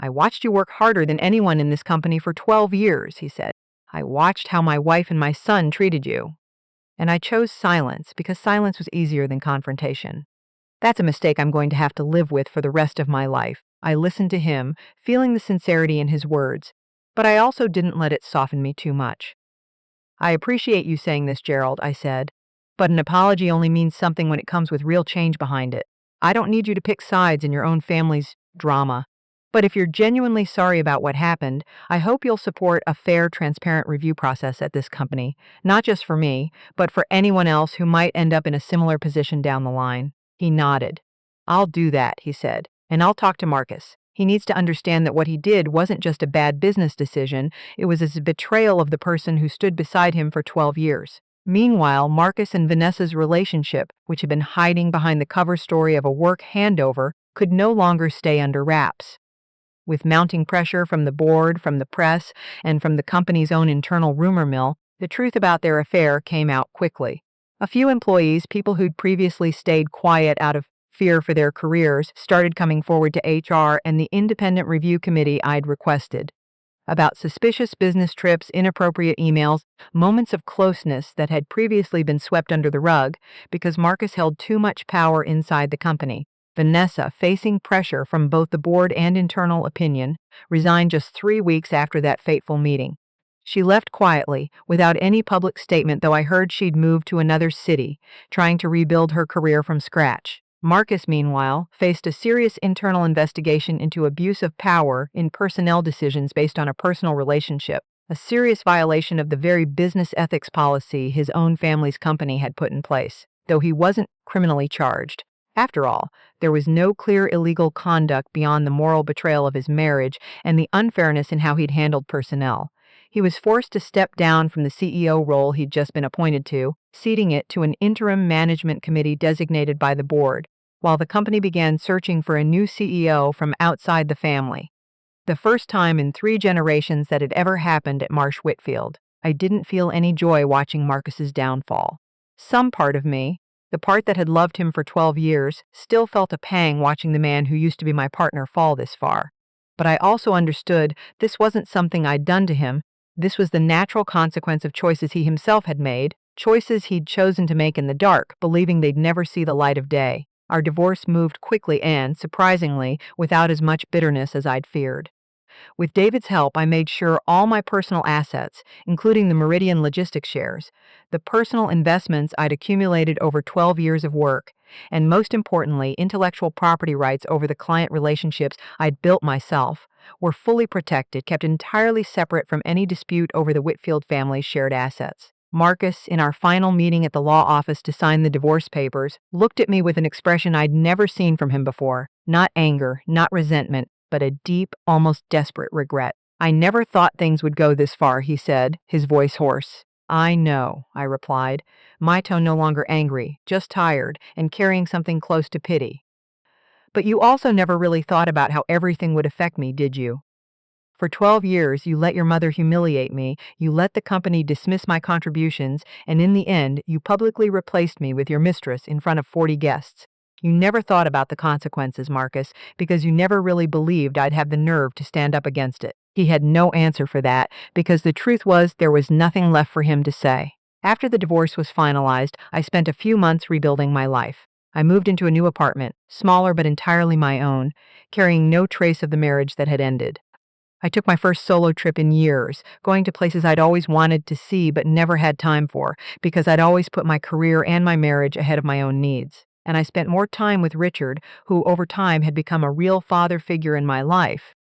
Speaker 1: "I watched you work harder than anyone in this company for 12 years, he said. "I watched how my wife and my son treated you. And I chose silence because silence was easier than confrontation. That's a mistake I'm going to have to live with for the rest of my life." I listened to him, feeling the sincerity in his words, but I also didn't let it soften me too much. "I appreciate you saying this, Gerald," I said, "but an apology only means something when it comes with real change behind it. I don't need you to pick sides in your own family's drama. But if you're genuinely sorry about what happened, I hope you'll support a fair, transparent review process at this company, not just for me, but for anyone else who might end up in a similar position down the line." He nodded. "I'll do that," he said, "and I'll talk to Marcus. He needs to understand that what he did wasn't just a bad business decision, it was a betrayal of the person who stood beside him for 12 years. Meanwhile, Marcus and Vanessa's relationship, which had been hiding behind the cover story of a work handover, could no longer stay under wraps. With mounting pressure from the board, from the press, and from the company's own internal rumor mill, the truth about their affair came out quickly. A few employees, people who'd previously stayed quiet out of fear for their careers, started coming forward to HR and the independent review committee I'd requested, about suspicious business trips, inappropriate emails, moments of closeness that had previously been swept under the rug because Marcus held too much power inside the company. Vanessa, facing pressure from both the board and internal opinion, resigned just 3 weeks after that fateful meeting. She left quietly, without any public statement, though I heard she'd moved to another city, trying to rebuild her career from scratch. Marcus, meanwhile, faced a serious internal investigation into abuse of power in personnel decisions based on a personal relationship, a serious violation of the very business ethics policy his own family's company had put in place, though he wasn't criminally charged. After all, there was no clear illegal conduct beyond the moral betrayal of his marriage and the unfairness in how he'd handled personnel. He was forced to step down from the CEO role he'd just been appointed to, ceding it to an interim management committee designated by the board, while the company began searching for a new CEO from outside the family. The first time in 3 generations that had ever happened at Marsh Whitfield, I didn't feel any joy watching Marcus's downfall. Some part of me, the part that had loved him for 12 years, still felt a pang watching the man who used to be my partner fall this far. But I also understood this wasn't something I'd done to him. This was the natural consequence of choices he himself had made, choices he'd chosen to make in the dark, believing they'd never see the light of day. Our divorce moved quickly and, surprisingly, without as much bitterness as I'd feared. With David's help, I made sure all my personal assets, including the Meridian Logistics shares, the personal investments I'd accumulated over 12 years of work, and most importantly, intellectual property rights over the client relationships I'd built myself, were fully protected, kept entirely separate from any dispute over the Whitfield family's shared assets. Marcus, in our final meeting at the law office to sign the divorce papers, looked at me with an expression I'd never seen from him before. Not anger, not resentment, but a deep, almost desperate regret. "I never thought things would go this far," he said, his voice hoarse. "I know," I replied, my tone no longer angry, just tired, and carrying something close to pity. "But you also never really thought about how everything would affect me, did you? For 12 years, you let your mother humiliate me, you let the company dismiss my contributions, and in the end, you publicly replaced me with your mistress in front of 40 guests. You never thought about the consequences, Marcus, because you never really believed I'd have the nerve to stand up against it." He had no answer for that, because the truth was there was nothing left for him to say. After the divorce was finalized, I spent a few months rebuilding my life. I moved into a new apartment, smaller but entirely my own, carrying no trace of the marriage that had ended. I took my first solo trip in years, going to places I'd always wanted to see but never had time for, because I'd always put my career and my marriage ahead of my own needs. And I spent more time with Richard, who over time had become a real father figure in my life.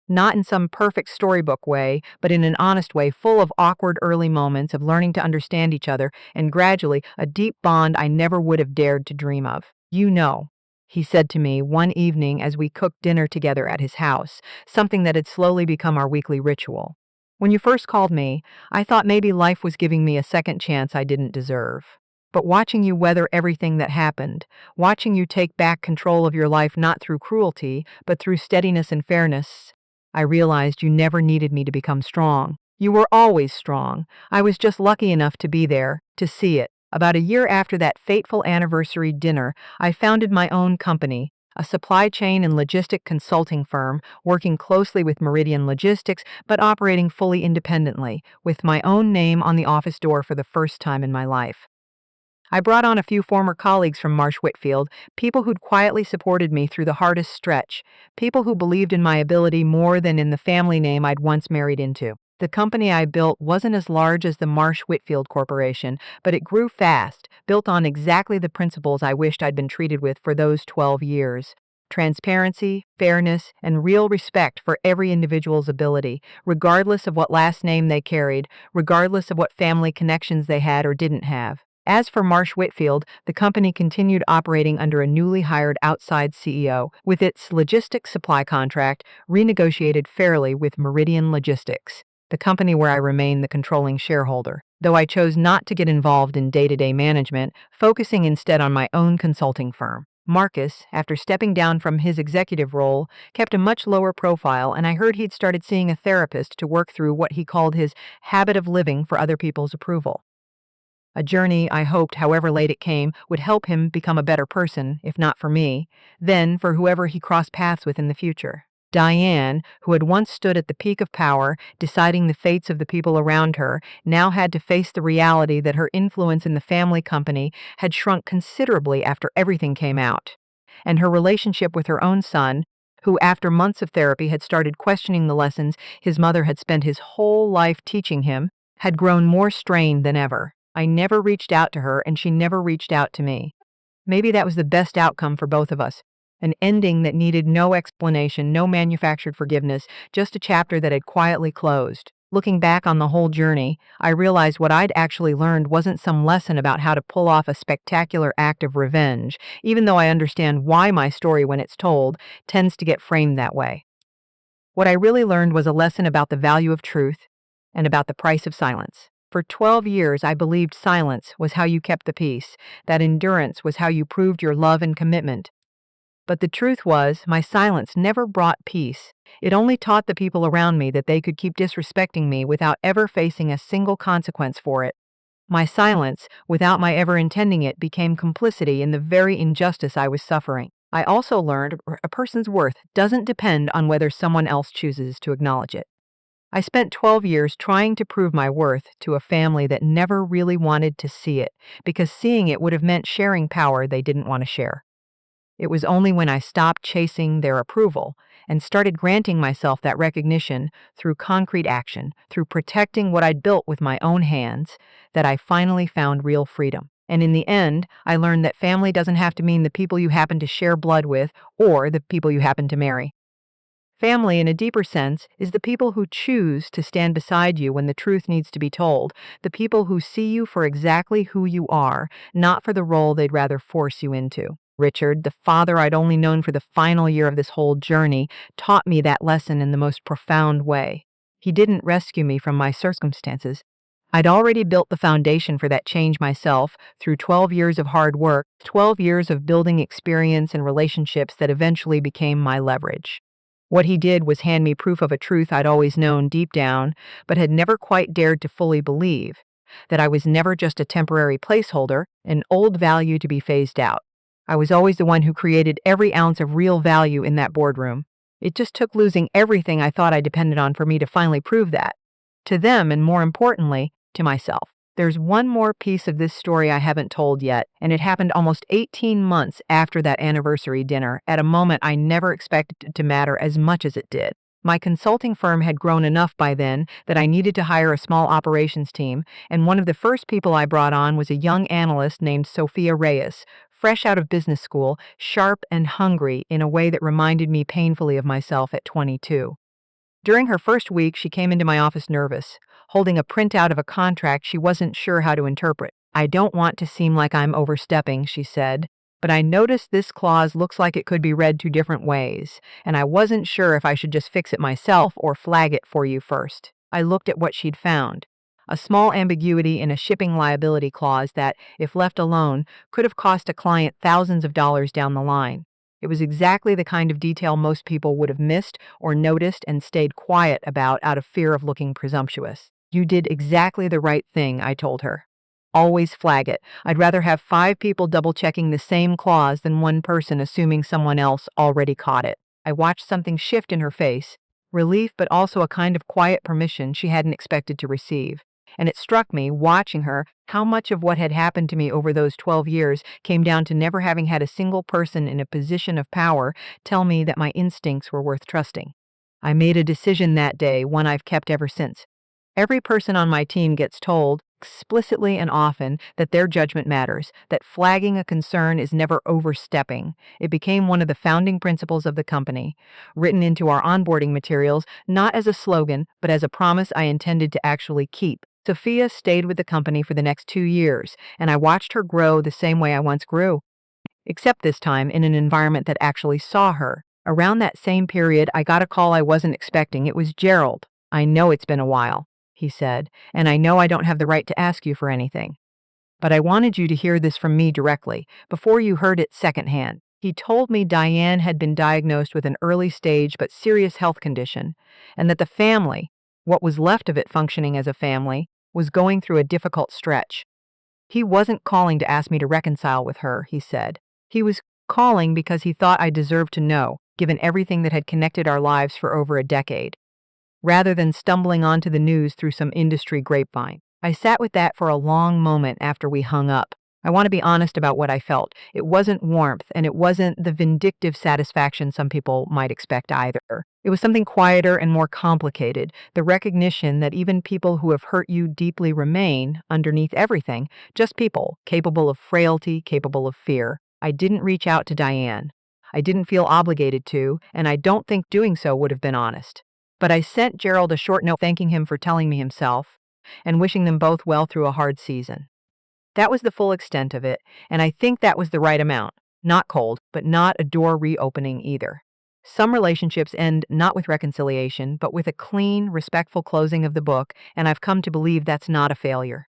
Speaker 1: Not in some perfect storybook way, but in an honest way, full of awkward early moments of learning to understand each other, and gradually a deep bond I never would have dared to dream of. "You know," he said to me one evening as we cooked dinner together at his house, something that had slowly become our weekly ritual. "When you first called me, I thought maybe life was giving me a second chance I didn't deserve. But watching you weather everything that happened, watching you take back control of your life not through cruelty, but through steadiness and fairness, I realized you never needed me to become strong. You were always strong. I was just lucky enough to be there, to see it. About a year after that fateful anniversary dinner, I founded my own company, a supply chain and logistic consulting firm, working closely with Meridian Logistics, but operating fully independently, with my own name on the office door for the first time in my life. I brought on a few former colleagues from Marsh Whitfield, people who'd quietly supported me through the hardest stretch, people who believed in my ability more than in the family name I'd once married into. The company I built wasn't as large as the Marsh Whitfield Corporation, but it grew fast, built on exactly the principles I wished I'd been treated with for those 12 years. Transparency, fairness, and real respect for every individual's ability, regardless of what last name they carried, regardless of what family connections they had or didn't have. As for Marsh Whitfield, the company continued operating under a newly hired outside CEO, with its logistics supply contract renegotiated fairly with Meridian Logistics, the company where I remain the controlling shareholder, though I chose not to get involved in day-to-day management, focusing instead on my own consulting firm. Marcus, after stepping down from his executive role, kept a much lower profile, and I heard he'd started seeing a therapist to work through what he called his habit of living for other people's approval. A journey I hoped, however late it came, would help him become a better person, if not for me, then for whoever he crossed paths with in the future. Diane, who had once stood at the peak of power, deciding the fates of the people around her, now had to face the reality that her influence in the family company had shrunk considerably after everything came out. And her relationship with her own son, who after months of therapy had started questioning the lessons his mother had spent his whole life teaching him, had grown more strained than ever. I never reached out to her, and she never reached out to me. Maybe that was the best outcome for both of us. An ending that needed no explanation, no manufactured forgiveness, just a chapter that had quietly closed. Looking back on the whole journey, I realized what I'd actually learned wasn't some lesson about how to pull off a spectacular act of revenge, even though I understand why my story, when it's told, tends to get framed that way. What I really learned was a lesson about the value of truth and about the price of silence. For 12 years, I believed silence was how you kept the peace, that endurance was how you proved your love and commitment. But the truth was, my silence never brought peace. It only taught the people around me that they could keep disrespecting me without ever facing a single consequence for it. My silence, without my ever intending it, became complicity in the very injustice I was suffering. I also learned a person's worth doesn't depend on whether someone else chooses to acknowledge it. I spent 12 years trying to prove my worth to a family that never really wanted to see it, because seeing it would have meant sharing power they didn't want to share. It was only when I stopped chasing their approval and started granting myself that recognition through concrete action, through protecting what I'd built with my own hands, that I finally found real freedom. And in the end, I learned that family doesn't have to mean the people you happen to share blood with or the people you happen to marry. Family, in a deeper sense, is the people who choose to stand beside you when the truth needs to be told, the people who see you for exactly who you are, not for the role they'd rather force you into. Richard, the father I'd only known for the final year of this whole journey, taught me that lesson in the most profound way. He didn't rescue me from my circumstances. I'd already built the foundation for that change myself through 12 years of hard work, 12 years of building experience and relationships that eventually became my leverage. What he did was hand me proof of a truth I'd always known deep down, but had never quite dared to fully believe, that I was never just a temporary placeholder, an old value to be phased out. I was always the one who created every ounce of real value in that boardroom. It just took losing everything I thought I depended on for me to finally prove that. To them, and more importantly, to myself. There's one more piece of this story I haven't told yet, and it happened almost 18 months after that anniversary dinner, at a moment I never expected to matter as much as it did. My consulting firm had grown enough by then that I needed to hire a small operations team, and one of the first people I brought on was a young analyst named Sophia Reyes, fresh out of business school, sharp and hungry in a way that reminded me painfully of myself at 22. During her first week, she came into my office nervous, holding a printout of a contract she wasn't sure how to interpret. "I don't want to seem like I'm overstepping," she said, "but I noticed this clause looks like it could be read two different ways, and I wasn't sure if I should just fix it myself or flag it for you first." I looked at what she'd found. A small ambiguity in a shipping liability clause that, if left alone, could have cost a client thousands of dollars down the line. It was exactly the kind of detail most people would have missed or noticed and stayed quiet about out of fear of looking presumptuous. "You did exactly the right thing," I told her. "Always flag it. I'd rather have 5 people double-checking the same clause than one person assuming someone else already caught it." I watched something shift in her face, relief but also a kind of quiet permission she hadn't expected to receive. And it struck me, watching her, how much of what had happened to me over those 12 years came down to never having had a single person in a position of power tell me that my instincts were worth trusting. I made a decision that day, one I've kept ever since. Every person on my team gets told, explicitly and often, that their judgment matters, that flagging a concern is never overstepping. It became one of the founding principles of the company, written into our onboarding materials, not as a slogan, but as a promise I intended to actually keep. Sophia stayed with the company for the next 2 years, and I watched her grow the same way I once grew, except this time in an environment that actually saw her. Around that same period, I got a call I wasn't expecting. It was Gerald. "I know it's been a while," he said, "and I know I don't have the right to ask you for anything. But I wanted you to hear this from me directly, before you heard it secondhand." He told me Diane had been diagnosed with an early stage but serious health condition, and that the family, what was left of it functioning as a family, was going through a difficult stretch. He wasn't calling to ask me to reconcile with her, he said. He was calling because he thought I deserved to know, given everything that had connected our lives for over a decade, rather than stumbling onto the news through some industry grapevine. I sat with that for a long moment after we hung up. I want to be honest about what I felt. It wasn't warmth, and it wasn't the vindictive satisfaction some people might expect either. It was something quieter and more complicated, the recognition that even people who have hurt you deeply remain, underneath everything, just people, capable of frailty, capable of fear. I didn't reach out to Diane. I didn't feel obligated to, and I don't think doing so would have been honest. But I sent Gerald a short note thanking him for telling me himself and wishing them both well through a hard season. That was the full extent of it, and I think that was the right amount. Not cold, but not a door reopening either. Some relationships end not with reconciliation, but with a clean, respectful closing of the book, and I've come to believe that's not a failure.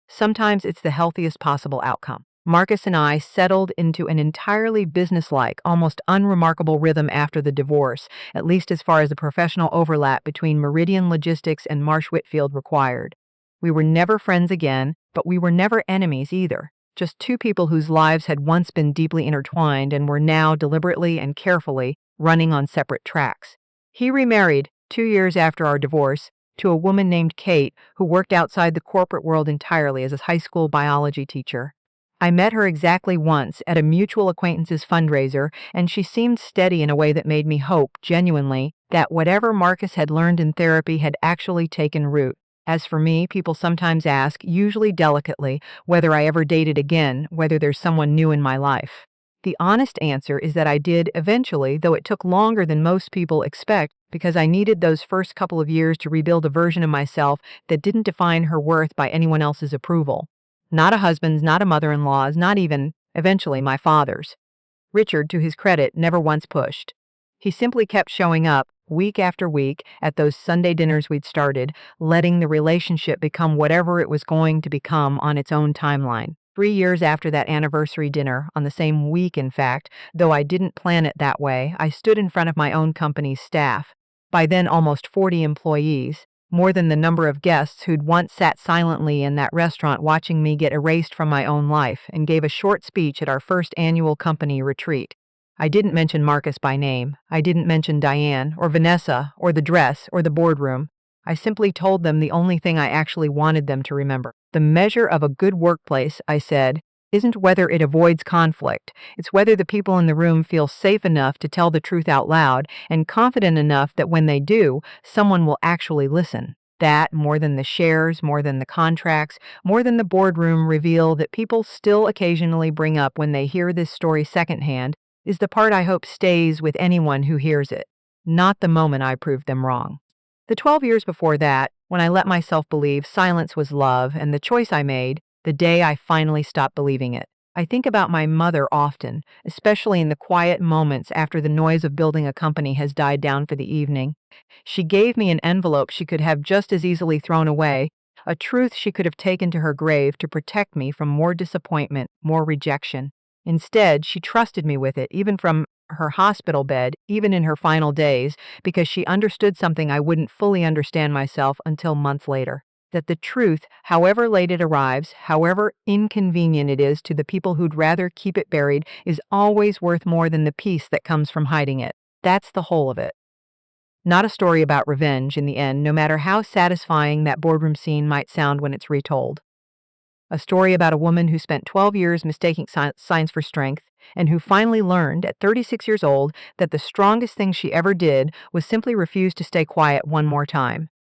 Speaker 1: Sometimes it's the healthiest possible outcome. Marcus and I settled into an entirely businesslike, almost unremarkable rhythm after the divorce, at least as far as the professional overlap between Meridian Logistics and Marsh Whitfield required. We were never friends again, but we were never enemies either. Just two people whose lives had once been deeply intertwined and were now deliberately and carefully running on separate tracks. He remarried 2 years after our divorce to a woman named Kate who worked outside the corporate world entirely as a high school biology teacher. I met her exactly once at a mutual acquaintance's fundraiser, and she seemed steady in a way that made me hope, genuinely, that whatever Marcus had learned in therapy had actually taken root. As for me, people sometimes ask, usually delicately, whether I ever dated again, whether there's someone new in my life. The honest answer is that I did eventually, though it took longer than most people expect because I needed those first couple of years to rebuild a version of myself that didn't define her worth by anyone else's approval. Not a husband's, not a mother-in-law's, not even, eventually, my father's. Richard, to his credit, never once pushed. He simply kept showing up, week after week, at those Sunday dinners we'd started, letting the relationship become whatever it was going to become on its own timeline. 3 years after that anniversary dinner, on the same week in fact, though I didn't plan it that way, I stood in front of my own company's staff, by then almost 40 employees, more than the number of guests who'd once sat silently in that restaurant watching me get erased from my own life, and gave a short speech at our first annual company retreat. I didn't mention Marcus by name. I didn't mention Diane, or Vanessa, or the dress, or the boardroom. I simply told them the only thing I actually wanted them to remember. The measure of a good workplace, I said, isn't whether it avoids conflict. It's whether the people in the room feel safe enough to tell the truth out loud and confident enough that when they do, someone will actually listen. That, more than the shares, more than the contracts, more than the boardroom reveal that people still occasionally bring up when they hear this story secondhand, is the part I hope stays with anyone who hears it, not the moment I proved them wrong. The 12 years before that, when I let myself believe silence was love, and the choice I made, the day I finally stopped believing it. I think about my mother often, especially in the quiet moments after the noise of building a company has died down for the evening. She gave me an envelope she could have just as easily thrown away, a truth she could have taken to her grave to protect me from more disappointment, more rejection. Instead, she trusted me with it, even from her hospital bed, even in her final days, because she understood something I wouldn't fully understand myself until months later. That the truth, however late it arrives, however inconvenient it is to the people who'd rather keep it buried, is always worth more than the peace that comes from hiding it. That's the whole of it. Not a story about revenge in the end, no matter how satisfying that boardroom scene might sound when it's retold. A story about a woman who spent 12 years mistaking signs for strength, and who finally learned at 36 years old that the strongest thing she ever did was simply refuse to stay quiet one more time.